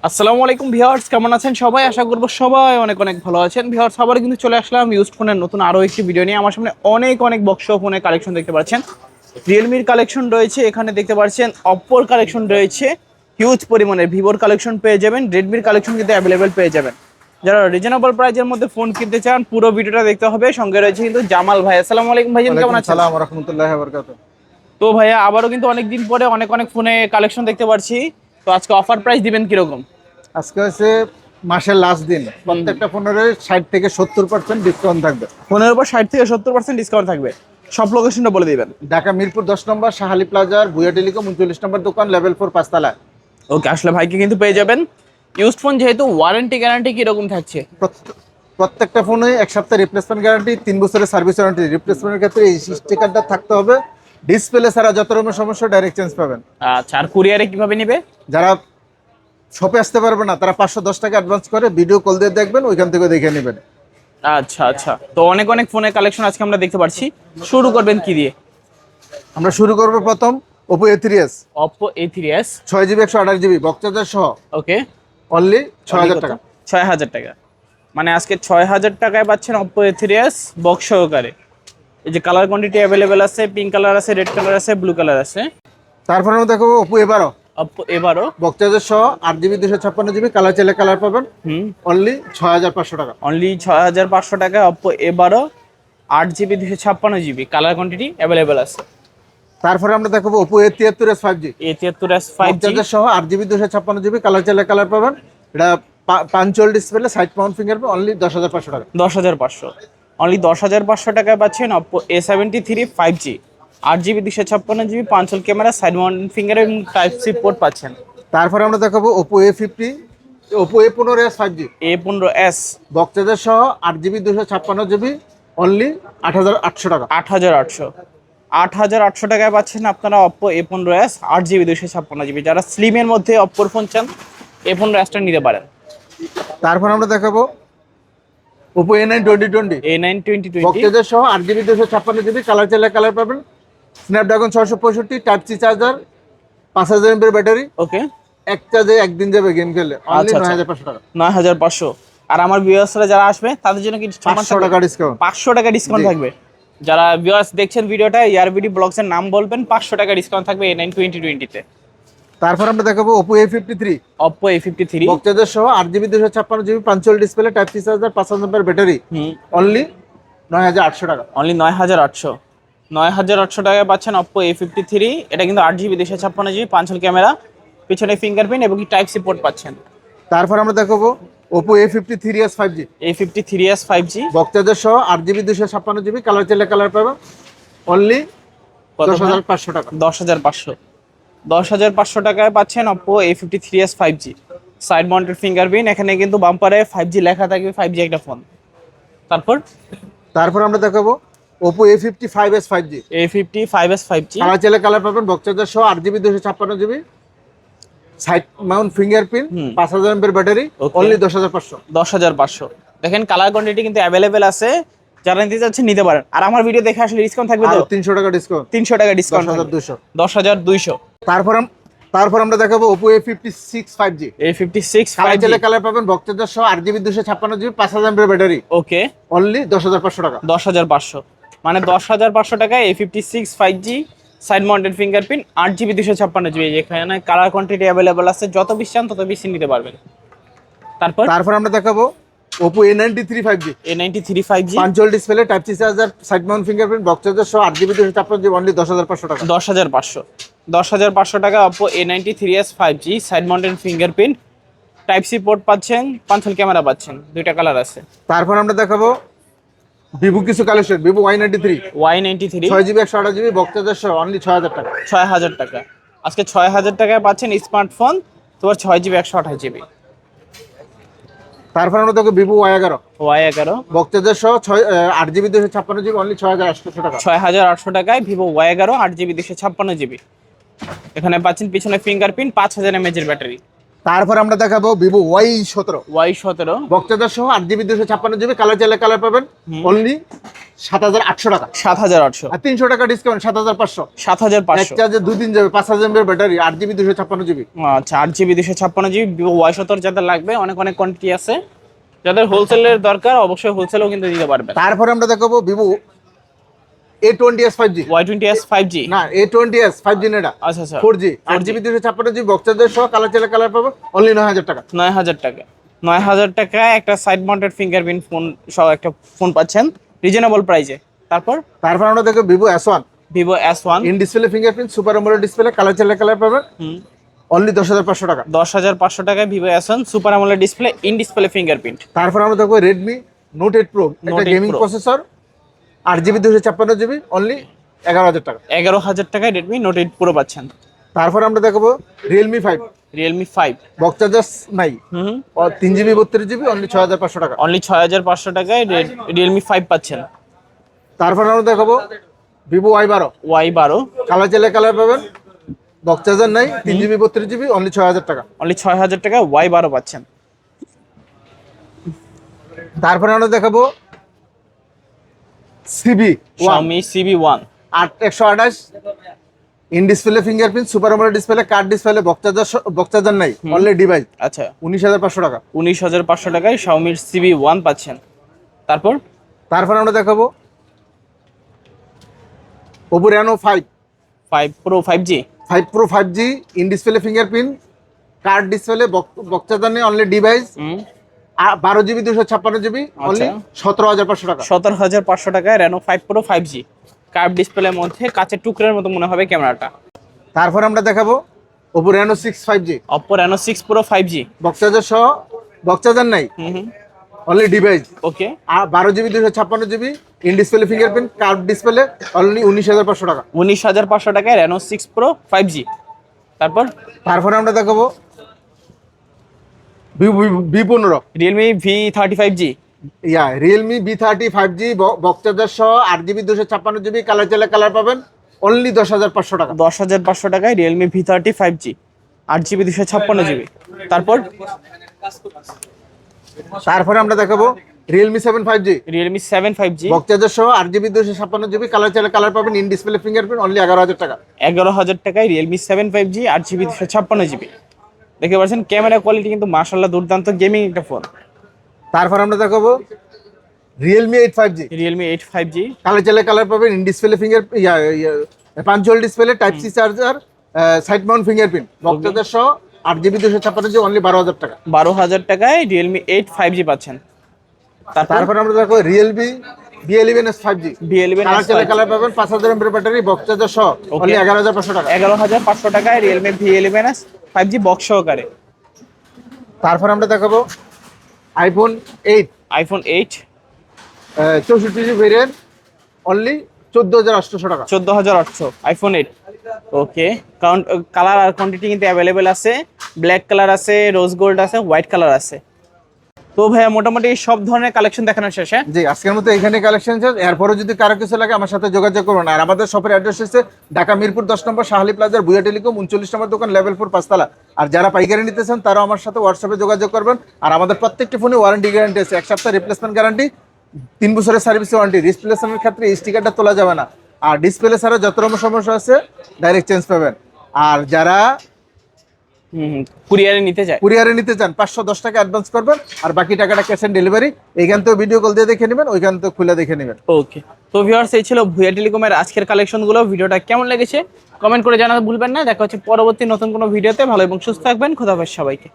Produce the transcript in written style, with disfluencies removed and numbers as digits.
আসসালামু আলাইকুম ভিউয়ার্স, কেমন আছেন সবাই? আশা করব সবাই অনেক অনেক ভালো আছেন। ভিউয়ার্স, আবার কিন্তু চলে আসলাম ইউজড ফোনের নতুন আরও একটি ভিডিও নিয়ে। আমার সামনে অনেক অনেক বক্স ফোনের কালেকশন দেখতে পাচ্ছেন। রিয়েলমির কালেকশন রয়েছে, এখানে দেখতে পাচ্ছেন অপ্পোর কালেকশন রয়েছে, হিউজ পরিমাণে ভিভোর কালেকশন পেয়ে যাবেন, রেডমির কালেকশন কিন্তু অ্যাভেলেবেল পেয়ে যাবেন। যারা রিজনেবল প্রাইজের মধ্যে ফোন কিনতে চান পুরো ভিডিওটা দেখতে হবে। সঙ্গে রয়েছে কিন্তু জামাল ভাই। আসসালামু আলাইকুম ভাইজান, কেমন আছেন? আসসালামু রাহমাতুল্লাহি ওয়া বারাকাতুহু। তো ভাইয়া, আবারও কিন্তু অনেকদিন পরে অনেক অনেক ফোনে কালেকশন দেখতে পাচ্ছি। তো আজকে অফার প্রাইস দিবেন কিরকম? আজকে হচ্ছে মাসের লাস্ট দিন, প্রত্যেকটা ফোনের 60 থেকে 70% ডিসকাউন্ট থাকবে। ফোনের উপর 60 থেকে 70% ডিসকাউন্ট থাকবে। সব লোকেশনটা বলে দিবেন। ঢাকা মিরপুর 10 নম্বর শাহালি প্লাজার ভুয়া টেলিকম 39 নম্বর দোকান, লেভেল 4 পাঁচতলা। ওকে, আসলে ভাইকে কিন্তু পেয়ে যাবেন। ইউজড ফোন যেহেতু, ওয়ারেন্টি গ্যারান্টি কিরকম থাকছে? প্রত্যেকটা ফোনে 1 সপ্তাহ রিপ্লেসমেন্ট গ্যারান্টি, 3 বছরের সার্ভিস ওয়ারেন্টি। রিপ্লেসমেন্টের ক্ষেত্রে এই স্টিকারটা থাকতে হবে। ডিসপ্লে ছাড়া যত রকমের সমস্যা ডাইরেক্ট চেঞ্জ পাবেন। আচ্ছা, আর কুরিয়ারে কিভাবে নিবে? যারা শপে আসতে পারবে না তারা 510 টাকা অ্যাডভান্স করে ভিডিও কল দিয়ে দেখবেন, ওইখান থেকে দেখে নেবেন। আচ্ছা আচ্ছা, তো অনেক অনেক ফোনের কালেকশন আজকে আমরা দেখতে পাচ্ছি। শুরু করবেন কি দিয়ে? আমরা শুরু করব প্রথম Oppo A3s, Oppo A3s 6GB 128GB বক্সচার্জার সহ, ওকে, অনলি 6000 টাকা। 6000 টাকা, মানে আজকে 6000 টাকায় পাচ্ছেন Oppo A3s বক্স সহকারে। এই যে কালার কোয়ান্টিটি অ্যাভেলেবেল আছে, পিঙ্ক কালার আছে, রেড কালার আছে, ব্লু কালার আছে। তারপর আমরা দেখাবো Oppo A12 Oppo A12 বক্সচার্জার সহ, 8GB 256GB, কালার চাইলে কালার পাবেন, অনলি 6500 টাকা। অনলি 6500 টাকা Oppo A12 8GB 256GB, colour quantity available আছে। তারপরে আমরা দেখাবো Oppo A73s 5G A73s 5G বক্সচার্জার সহ, 8GB 256GB, কালার চাইলে কালার পাবেন। এটা punctual display, side mount fingerprint, only 10500 টাকা। 10500, অনলি 10500 টাকায় পাচ্ছেন Oppo A73 5G 8GB 256GB, punch hole camera, side mounted finger এবং টাইপ সি পোর্ট পাচ্ছেন। তারপরে আমরা দেখাবো Oppo A15s 5G A15s বক্সচার্জার সহ, 8GB 256GB, অনলি 8800 টাকা। 8800 টাকায় পাচ্ছেন আপনারা Oppo A15s 8GB 256GB। যারা স্লিমের মধ্যে অপ্পোর ফোন চান, A15sটা নিতে পারেন। তারপর আমরা দেখাবো Oppo A9 2020 A9 2020 বক্সচার্জার সহ, 8GB 256GB, কালার চাইলে কালার পাবেন। Snapdragon 665, type C charger, 5000 mAh battery, okay, এক চার্জে একদিন যাবে গেম খেলে, অনলি আচ্ছা, 9500 টাকা। 9500। আর আমার ভিউয়ার্সরা যারা আসবে তাদের জন্য কি 500 টাকা ডিসকাউন্ট। 500 টাকা ডিসকাউন্ট থাকবে। যারা ভিউয়ার্স দেখছেন ভিডিওটা, ইয়ারবিডি ব্লগসের নাম বলবেন, 500 টাকা ডিসকাউন্ট থাকবে A9 2020 তে। তারপর আমরা দেখাবো Oppo A53 Oppo A53 বক্সচার্জার সহ, 8GB 256GB, পাঞ্চুয়াল display, type C charger, 5000 mAh battery, only 9800 টাকা। অনলি 9800 টাকায় পাচ্ছেন Oppo A53। এটা কিন্তু 8GB 256GB, পাঁচল ক্যামেরা, পিছনে ফিঙ্গারপ্রিন্ট এবং টাইপ সি পোর্ট পাচ্ছেন। তারপর আমরা দেখাবো Oppo A53s 5G A53s 5G বক্সচার্জার সহ, 8GB 256GB, কালার চাইলে কালার পাবেন, অনলি 10500 টাকা। 10500 টাকায় পাচ্ছেন Oppo A53s 5G, side mounted fingerprint. এখানে কিন্তু বাম্পারে 5G লেখা থাকবে, 5G একটা ফোন। তারপর আমরা দেখাবো Oppo A55s 5G A55s 5G, colour চাইলে কালার পাবেন, বক্সচার্জার সহ, 8GB 256GB, side mount fingerprint, 5000 mAh battery, only 10500। 10500। দেখেন কালার কোয়ান্টিটি কিন্তু অ্যাভেলেবেল আছে, যারা নিতে চাচ্ছেন নিতে পারেন। আর আমার ভিডিও দেখে আসলে ডিসকাউন্ট থাকবে তো? 300 টাকা ডিসকাউন্ট। 300 টাকা ডিসকাউন্ট, 10200। 10200। তারপর আমরা দেখাবো Oppo A56 5G A56 colour 5G, চাইলে কালার পাবেন, বক্সচার্জার সহ, 8GB 256GB, 5000 mAh ব্যাটারি, ওকে, অনলি 10500 টাকা। 10500, মানে 10500 টাকায় A56 5G, side mounted fingerprint, 8GB 256GB। এখানে কালার কোয়ান্টিটি অ্যাভেলেবল আছে, যত বেশি চান তত বেশি নিতে পারবেন। তারপর আমরা দেখাবো Oppo A93 5G A93 5G, punch hole display, type C charger, side mount fingerprint, box charger সহ, 8GB 256GB, অনলি 10500 টাকা। 10500 টাকা Oppo A93s 5G, side mounted fingerprint, type C port পাচ্ছেন, পাঁচল ক্যামেরা পাচ্ছেন, দুইটা কালার আছে। তারপর আমরা দেখাবো ভিভো কিছু collection, Vivo Y93 Y93 6GB 128GB বক্সচার্জার সহ, অনলি 6000 টাকা। 6000 টাকা, আজকে 6000 টাকায় পাচ্ছেন স্মার্টফোন তোমার 6GB 128GB। তারপর আমরা দেখো ভিভো Y11 Y11 বক্সচার্জার সহ, 8GB 256GB, অনলি 6800 টাকা। 6800 টাকায় ভিভো Y11 8GB 256GB। এখানে পাচ্ছেন পিছনে ফিঙ্গারপ্রিন্ট, 5000 mAh এর ব্যাটারি। তারপর আমরা দেখাবো ভিভো Y17 Y17 বক্সচার্জার সহ 8GB 256GB কালার চাইলে কালার পাবেন অনলি 7,800 টাকা। 7,800 আর 300 টাকা ডিসকাউন্ট 7,500। 7,500 এক চার্জে 2 দিন যাবে, 5,000 mAh ব্যাটারি, 8GB 256GB। আচ্ছা 8GB 256GB ভিভো Y17 যাদের লাগবে, অনেক অনেক কোয়ান্টিটি আছে। যাদের হোলসেলের দরকার অবশ্যই হোলসেলও কিন্তু দিতে পারবেন। তারপরে আমরা দেখাবো Vivo A20s 5G। Y20s 5G না, A20s 5G না, এটা আচ্ছা আচ্ছা 4G 8GB 256GB বক্সচার্জার সহ কালার চাইলে কালার পাবে অনলি 9,000 টাকা। 9,000 টাকা। 9,000 টাকায় একটা সাইড মাউন্টেড ফিঙ্গারপ্রিন্ট ফোন সহ একটা ফোন পাচ্ছেন রিজনেবল প্রাইসে। তারপর আমরা দেখো Vivo S1 Vivo S1 in display fingerprint super AMOLED display colour চাইলে কালার পাবেন অনলি 10,500 টাকা। 10,500 টাকায় Vivo S1 super AMOLED display in display fingerprint. তারপর আমরা দেখো রেডমি নোট 8 প্রো, একটা 8 gaming Pro। Processor, 8GB 256GB only 11,000 টাকা। 11,000 টাকায় রেডমি নোট 8 প্রো পাচ্ছেন। তারপর আমরা দেখবো রিয়েলমি 5 রিয়েলমি 5 বক্সচার্জার নাই, 3GB 32GB অনলি 6,500 টাকা। অনলি 6,500 টাকায় রিয়েলমি 5 পাচ্ছেন। তারপর আমরা দেখাবো ভিভো Y12 Y12 কালার চাইলে কালার পাবেন, বক্সচার্জার নাই, 3GB 32GB অনলি 6,000 টাকা। অনলি 6,000 টাকায় Y12 পাচ্ছেন। তারপরে আমরা দেখাবো CB Xiaomi CB1 128 in display fingerprint super AMOLED display curved display box charger নাই অনলি ডিভাইস আচ্ছা 19,500 টাকা। 19,500 টাকায় Xiaomi CB1 পাচ্ছেন। তারপর আমরা দেখাবো Oppo Reno 5 Pro 5G 5 Pro 5G in display fingerprint curved display box charger নেই only device 12GB 256GB only 17,500 টাকা। 17,500 টাকায় Reno 5 Pro 5G কার্ভ ডিসপ্লের মধ্যে কাঁচের টুকরার মতো মনে হবে ক্যামেরাটা। তারপর আমরা দেখাবো Oppo Reno 6 5G Oppo Reno 6 Pro 5G বক্সচার্জার সহ, বক্সচার্জার নাই only device okay 12GB 256GB in display fingerprint curve display only 19,500 টাকা। 19,500 টাকায় Reno 6 Pro 5G। তারপর আমরা দেখাবো V15 Realme V35G Realme V30 5G বক্সচার্জার সহ 8GB 256GB কালার চাইলে কালার পাবেন অনলি 10,500 টাকা। 10,500 টাকায় Realme V30 5G 8GB 256GB। তারপরে আমরা দেখাবো Realme 7 5G Realme 7 5G বক্সচার্জার সহ 8GB 256GB কালার চাইলে কালার পাবেন ইন ডিসপ্লে ফিঙ্গারপ্রিন্ট অনলি 11,000 টাকা। 11,000 টাকায় Realme 7 5G 8GB 256GB। দেখতে পাচ্ছেন ক্যামেরা কোয়ালিটি কিন্তু মাশাআল্লাহ দুর্দান্ত, গেমিং একটা ফোন। তারপর আমরা দেখাবো Realme 8 5G Realme 8 5G colour চাইলে কালার পাবেন in display finger punch hole display type C charger side mount fingerprint box charger সহ 8GB 256GB অনলি 12,000 টাকা। 12,000 টাকায় Realme 8 5G পাচ্ছেন। তারপর আমরা দেখো Realme B11s 5G B11s colour চাইলে কালার পাবেন 5,000 mAh ব্যাটারি বক্সচার্জার সহ অনলি 11,500 টাকা। 11,500 টাকায় Realme B11s 5G বক্স সহকারে। তারপর আমরা দেখাবো iPhone 8 64GB ভেরিয়েন্ট অনলি 14,800 টাকা। 14,800 iPhone 8 ওকে। কালার আর কোয়ান্টিটি কিন্তু অ্যাভেলেবেল আছে, ব্ল্যাক কালার আছে, রোজ গোল্ড আছে, হোয়াইট কালার আছে। তো ভাইয়া মোটামুটি সব ধরনের কালেকশন দেখানো শেষে জি, আজকের মতো এখানে কালেকশন শেষ। এরপরে যদি কারো কিছু লাগে আমার সাথে যোগাযোগ করুন। আর আমাদের শপের অ্যাড্রেস হচ্ছে ঢাকা মিরপুর 10 নম্বর শাহালি প্লাজার বুয়া টেলিকম 39 নম্বর দোকান লেভেল 4 5তলা। আর যারা পাইকারি নিতে চান তারাও আমার সাথে হোয়াটসঅ্যাপে যোগাযোগ করবেন। আর আমাদের প্রত্যেকটি ফোনে ওয়ারেন্টি গ্যারান্টি আছে, 1 সপ্তাহ রিপ্লেসমেন্ট গ্যারান্টি, 3 বছরের সার্ভিস ওয়ারেন্টি। রিপ্লেসমেন্টের ক্ষেত্রে এই স্টিকারটা তোলা যাবে না। আর ডিসপ্লে ছাড়া যত রকম সমস্যা আছে ডাইরেক্ট চেঞ্জ পাবেন। আর যারা কুরিয়ারে নিতে চান 510 টাকা অ্যাডভান্স করবেন, আর বাকি টাকাটা ক্যাশ অন ডেলিভারি। এইখান থেকে ভিডিও কল দিয়ে দেখে নেবেন, ওইখান থেকে খুলে দেখে নেবেন। ওকে। তো ভিউয়ার্স, এই ছিল ভুয়া টেলিকমের আজকের কালেকশনগুলো। ভিডিওটা কেমন লেগেছে কমেন্ট করে জানাতে ভুলবেন না। দেখা হচ্ছে পরবর্তী নতুন কোনো ভিডিওতে। ভালো এবং সুস্থ থাকবেন। খোদা হাফেজ সবাইকে।